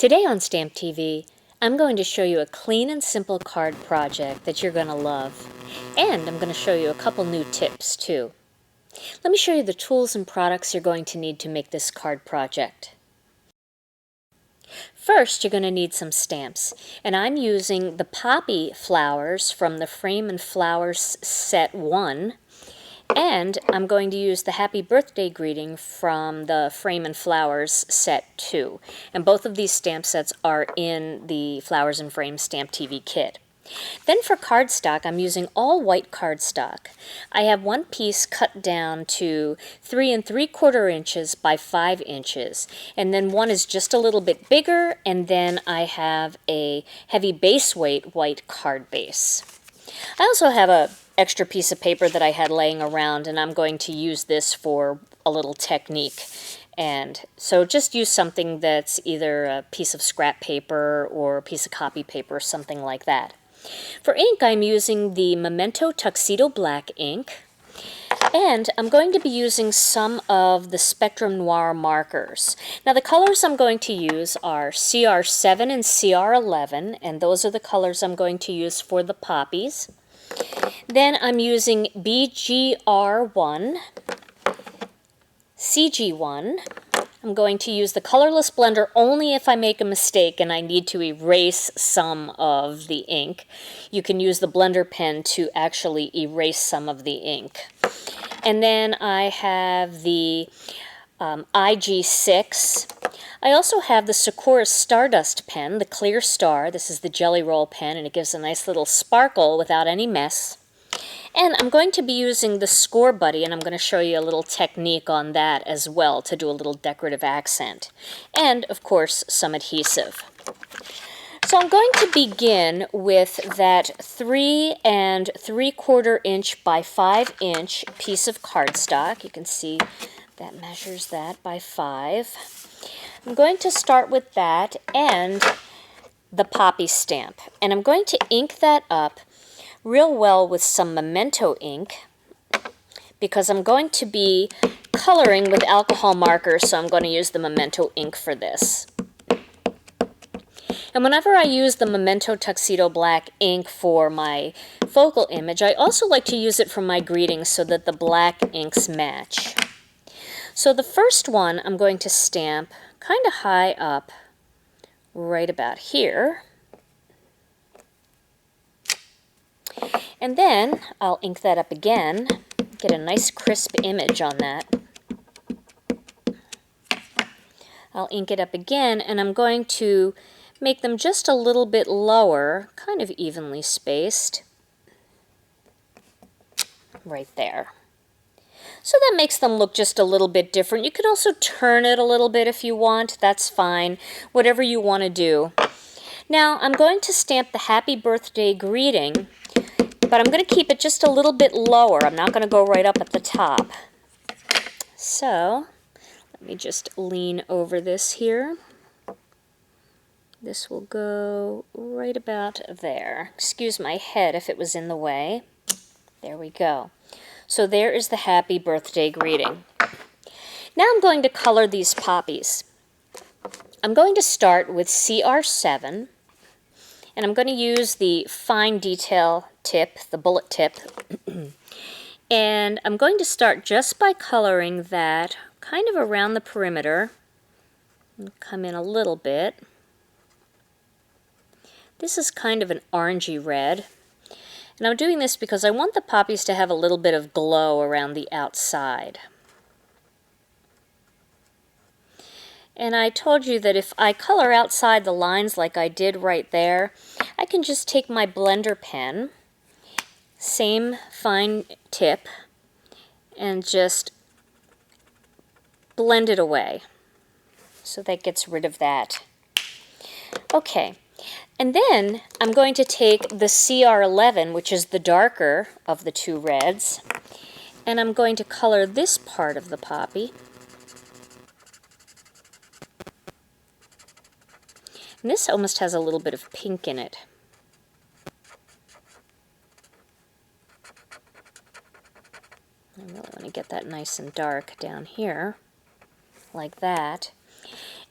Today on Stamp TV, I'm going to show you a clean and simple card project that you're going to love. And I'm going to show you a couple new tips too. Let me show you the tools and products you're going to need to make this card project. First, you're going to need some stamps, and I'm using the poppy flowers from the Frame and Flowers Set 1, and I'm going to use the Happy Birthday greeting from the Frame and Flowers Set 2. And both of these stamp sets are in the Flowers and Frames Stamp TV kit. Then for cardstock, I'm using all white cardstock. I have one piece cut down to 3 3/4 inches by 5 inches, and then one is just a little bit bigger, and then I have a heavy base weight white card base. I also have a extra piece of paper that I had laying around, and I'm going to use this for a little technique. And so just use something that's either a piece of scrap paper or a piece of copy paper, something like that. For ink, I'm using the Memento Tuxedo Black ink, and I'm going to be using some of the Spectrum Noir markers. Now the colors I'm going to use are CR7 and CR11, and those are the colors I'm going to use for the poppies. Then I'm using BGR1, CG1. I'm going to use the colorless blender only if I make a mistake and I need to erase some of the ink. You can use the blender pen to actually erase some of the ink. And then I have the IG6. I also have the Sakura Stardust pen, the Clear Star. This is the Jelly Roll pen, and it gives a nice little sparkle without any mess. And I'm going to be using the Scor-buddy, and I'm going to show you a little technique on that as well to do a little decorative accent. And, of course, some adhesive. So I'm going to begin with that 3 3/4 inch by 5 inch piece of cardstock. You can see that measures that by 5. I'm going to start with that and the poppy stamp. And I'm going to ink that up real well with some Memento ink because I'm going to be coloring with alcohol markers, so I'm going to use the Memento ink for this. And whenever I use the Memento Tuxedo Black ink for my focal image, I also like to use it for my greetings so that the black inks match. So the first one I'm going to stamp kind of high up, right about here. And then I'll ink that up again, get a nice crisp image on that. I'll ink it up again, and I'm going to make them just a little bit lower, kind of evenly spaced, right there. So that makes them look just a little bit different. You can also turn it a little bit if you want, that's fine, whatever you want to do. Now I'm going to stamp the Happy Birthday greeting, but I'm going to keep it just a little bit lower. I'm not going to go right up at the top. So let me just lean over this here. This will go right about there. Excuse my head if it was in the way. There we go. So there is the Happy Birthday greeting. Now I'm going to color these poppies. I'm going to start with CR7, and I'm going to use the fine detail tip, the bullet tip, and I'm going to start just by coloring that kind of around the perimeter. Come in a little bit. This is kind of an orangey red, and I'm doing this because I want the poppies to have a little bit of glow around the outside. And I told you that if I color outside the lines like I did right there, I can just take my blender pen, same fine tip, and just blend it away. So that gets rid of that. Okay, and then I'm going to take the CR11, which is the darker of the two reds, and I'm going to color this part of the poppy. And this almost has a little bit of pink in it. I really want to get that nice and dark down here, like that.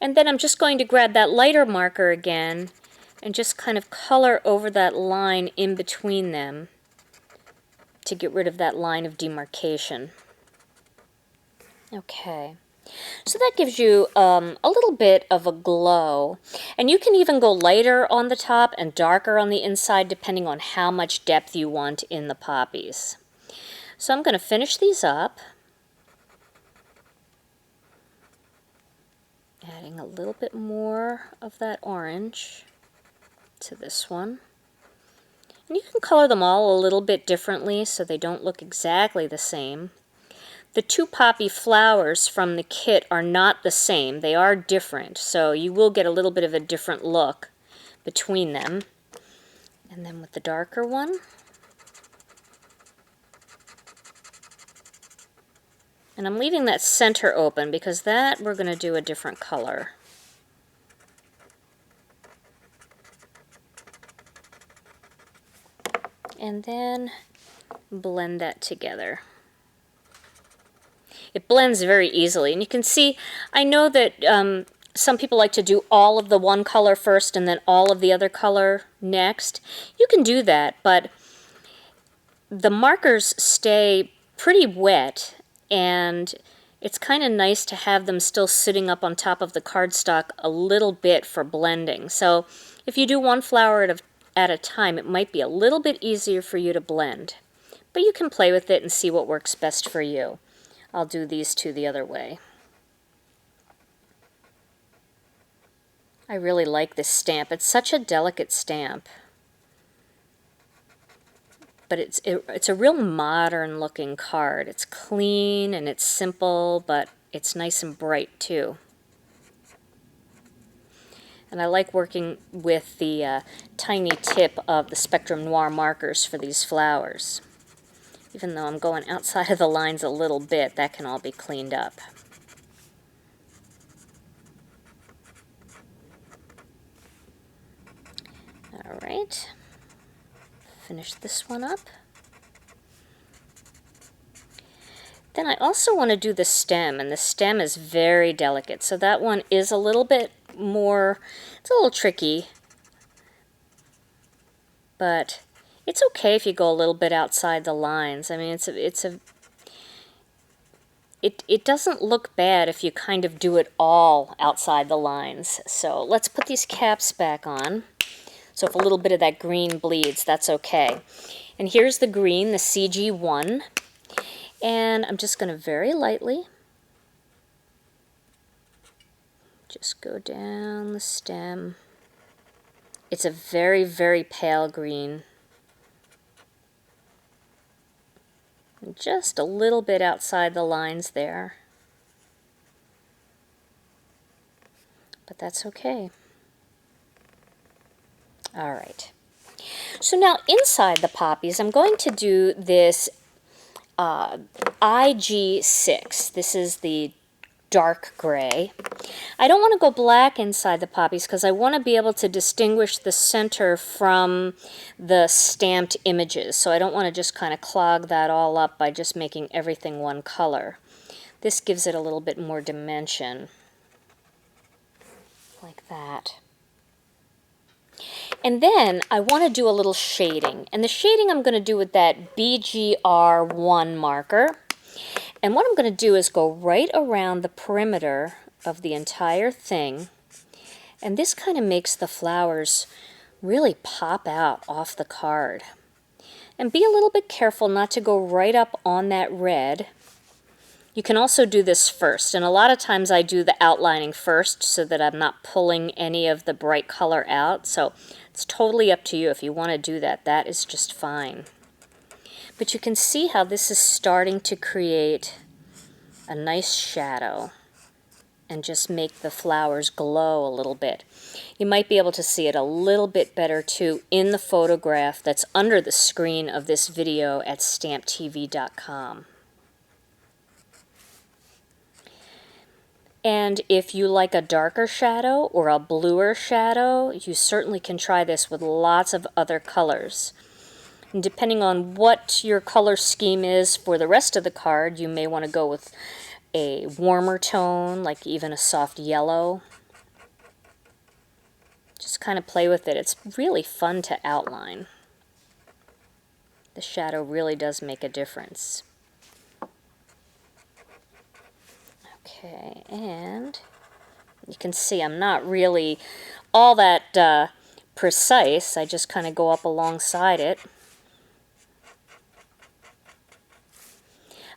And then I'm just going to grab that lighter marker again and just kind of color over that line in between them to get rid of that line of demarcation. Okay, so that gives you a little bit of a glow. And you can even go lighter on the top and darker on the inside depending on how much depth you want in the poppies. So I'm going to finish these up, adding a little bit more of that orange to this one. And you can color them all a little bit differently so they don't look exactly the same. The two poppy flowers from the kit are not the same. They are different, so you will get a little bit of a different look between them. And then with the darker one, and I'm leaving that center open because that we're going to do a different color. And then blend that together. It blends very easily, and you can see, I know that some people like to do all of the one color first and then all of the other color next. You can do that, but the markers stay pretty wet, and it's kind of nice to have them still sitting up on top of the cardstock a little bit for blending. So if you do one flower at a time, it might be a little bit easier for you to blend. But you can play with it and see what works best for you. I'll do these two the other way. I really like this stamp. It's such a delicate stamp. But it's a real modern looking card. It's clean and it's simple, but it's nice and bright too. And I like working with the tiny tip of the Spectrum Noir markers for these flowers. Even though I'm going outside of the lines a little bit, that can all be cleaned up. All right, finish this one up. Then I also want to do the stem, and the stem is very delicate, so that one is a little bit more, it's a little tricky, but it's okay if you go a little bit outside the lines. I mean, it doesn't look bad if you kind of do it all outside the lines. So let's put these caps back on. So if a little bit of that green bleeds, that's okay. And here's the green, the CG1. And I'm just going to very lightly just go down the stem. It's a very, very pale green. Just a little bit outside the lines there. But that's okay. All right. So now inside the poppies, I'm going to do this IG6. This is the dark gray. I don't want to go black inside the poppies because I want to be able to distinguish the center from the stamped images. So I don't want to just kind of clog that all up by just making everything one color. This gives it a little bit more dimension, like that. And then I want to do a little shading. And the shading I'm going to do with that BGR1 marker. And what I'm going to do is go right around the perimeter of the entire thing. And this kind of makes the flowers really pop out off the card. And be a little bit careful not to go right up on that red. You can also do this first, and a lot of times I do the outlining first so that I'm not pulling any of the bright color out. So it's totally up to you if you want to do that. That is just fine. But you can see how this is starting to create a nice shadow and just make the flowers glow a little bit. You might be able to see it a little bit better too in the photograph that's under the screen of this video at StampTV.com. And if you like a darker shadow or a bluer shadow, you certainly can try this with lots of other colors. And depending on what your color scheme is for the rest of the card, you may want to go with a warmer tone, like even a soft yellow. Just kind of play with it. It's really fun to outline. The shadow really does make a difference. Okay, and you can see I'm not really all that precise. I just kind of go up alongside it.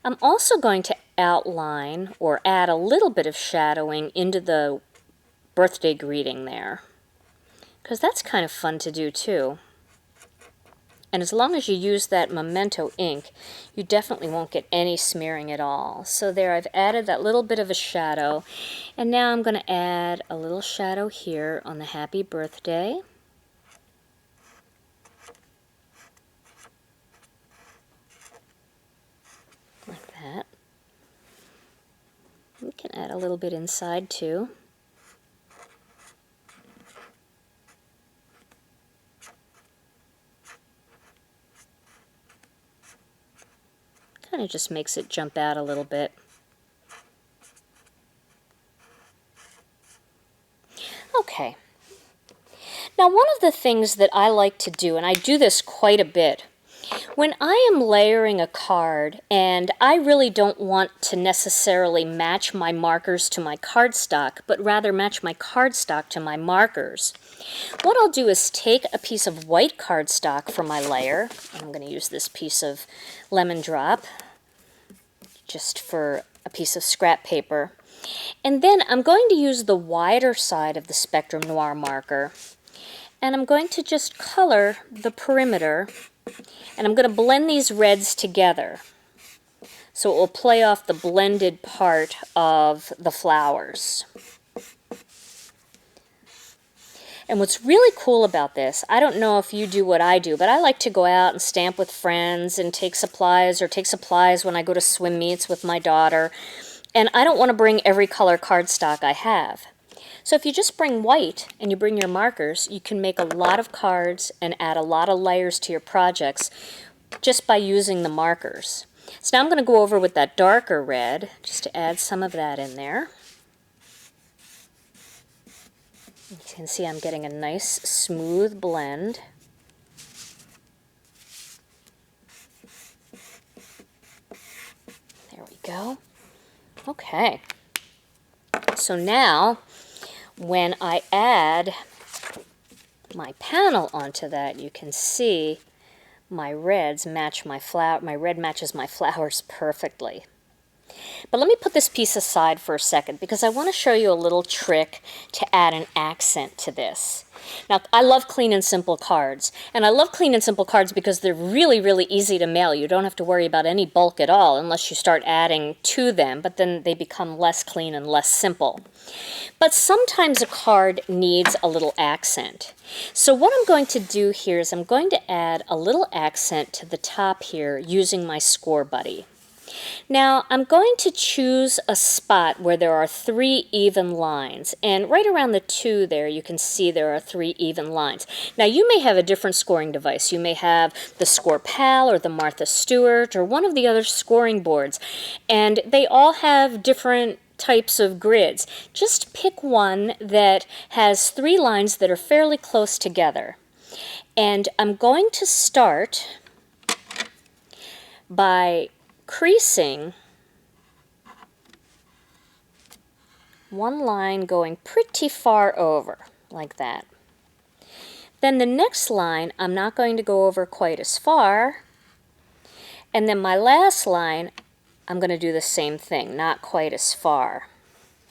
I'm also going to outline or add a little bit of shadowing into the birthday greeting there, because that's kind of fun to do too. And as long as you use that Memento ink, you definitely won't get any smearing at all. So there, I've added that little bit of a shadow, and now I'm going to add a little shadow here on the happy birthday. Like that. We can add a little bit inside too. Kind of just makes it jump out a little bit. Okay. Now, one of the things that I like to do, and I do this quite a bit, when I am layering a card and I really don't want to necessarily match my markers to my cardstock, but rather match my cardstock to my markers, what I'll do is take a piece of white cardstock for my layer. I'm going to use this piece of lemon drop just for a piece of scrap paper. And then I'm going to use the wider side of the Spectrum Noir marker, and I'm going to just color the perimeter, and I'm going to blend these reds together so it will play off the blended part of the flowers. And what's really cool about this, I don't know if you do what I do, but I like to go out and stamp with friends and take supplies, or take supplies when I go to swim meets with my daughter. And I don't want to bring every color cardstock I have. So if you just bring white and you bring your markers, you can make a lot of cards and add a lot of layers to your projects just by using the markers. So now I'm going to go over with that darker red just to add some of that in there. You can see I'm getting a nice smooth blend. There we go. Okay. So now when I add my panel onto that, you can see my reds match my flower. My red matches my flowers perfectly. But let me put this piece aside for a second because I want to show you a little trick to add an accent to this. Now, I love clean and simple cards, and I love clean and simple cards because they're really, really easy to mail. You don't have to worry about any bulk at all unless you start adding to them, but then they become less clean and less simple. But sometimes a card needs a little accent. So what I'm going to do here is I'm going to add a little accent to the top here using my Scor-buddy. Now, I'm going to choose a spot where there are 3 even lines, and right around the 2 there you can see there are 3 even lines. Now, you may have a different scoring device. You may have the Scor-pal or the Martha Stewart or one of the other scoring boards, and they all have different types of grids. Just pick one that has 3 lines that are fairly close together. And I'm going to start by creasing one line going pretty far over, like that. Then the next line, I'm not going to go over quite as far. And then my last line, I'm going to do the same thing, not quite as far,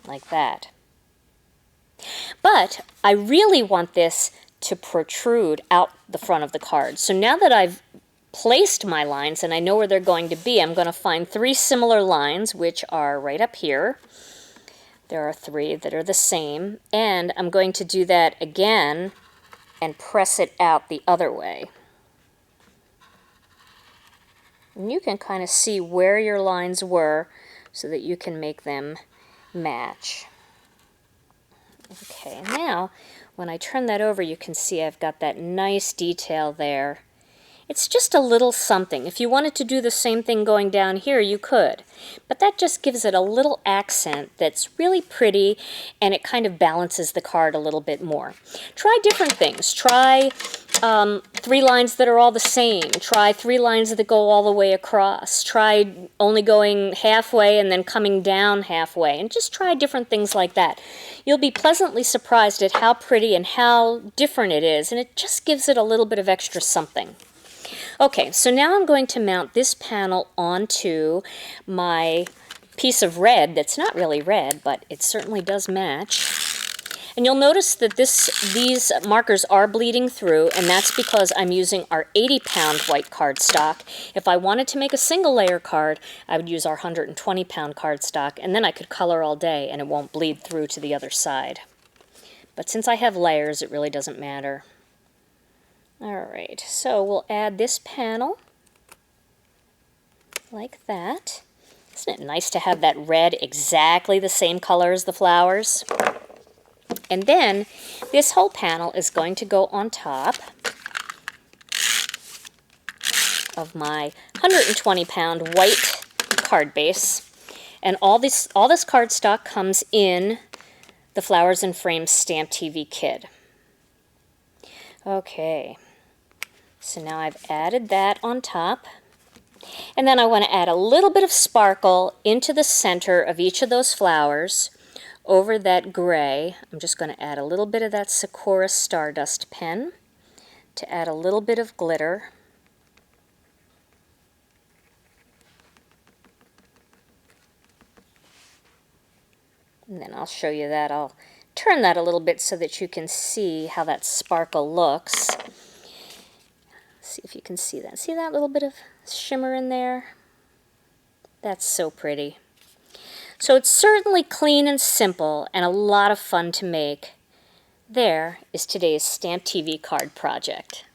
like that. But I really want this to protrude out the front of the card. So now that I've placed my lines and I know where they're going to be, I'm going to find 3 similar lines, which are right up here. There are 3 that are the same, and I'm going to do that again and press it out the other way. And you can kind of see where your lines were so that you can make them match. Okay, now when I turn that over, you can see I've got that nice detail there It's just a little something. If you wanted to do the same thing going down here, you could. But that just gives it a little accent that's really pretty, and it kind of balances the card a little bit more. Try different things. Try 3 lines that are all the same. Try 3 lines that go all the way across. Try only going halfway and then coming down halfway. And just try different things like that. You'll be pleasantly surprised at how pretty and how different it is, and it just gives it a little bit of extra something. Okay, so now I'm going to mount this panel onto my piece of red that's not really red, but it certainly does match. And you'll notice that these markers are bleeding through, and that's because I'm using our 80-pound white cardstock. If I wanted to make a single layer card, I would use our 120-pound cardstock, and then I could color all day and it won't bleed through to the other side. But since I have layers, it really doesn't matter. Alright, so we'll add this panel like that. Isn't it nice to have that red exactly the same color as the flowers? And then this whole panel is going to go on top of my 120-pound white card base. And all this cardstock comes in the Flowers and Frames StampTV kit. Okay, so now I've added that on top. And then I want to add a little bit of sparkle into the center of each of those flowers over that gray. I'm just going to add a little bit of that Sakura Stardust pen to add a little bit of glitter. And then I'll show you that. I'll turn that a little bit so that you can see how that sparkle looks. See if you can see that. See that little bit of shimmer in there? That's so pretty. So it's certainly clean and simple and a lot of fun to make. There is today's StampTV card project.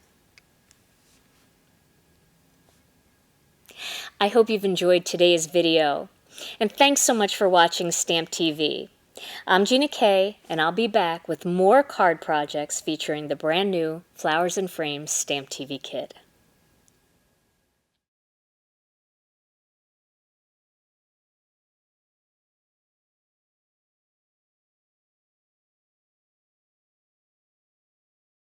I hope you've enjoyed today's video. And thanks so much for watching StampTV. I'm Gina Kay, and I'll be back with more card projects featuring the brand new Flowers and Frames StampTV kit.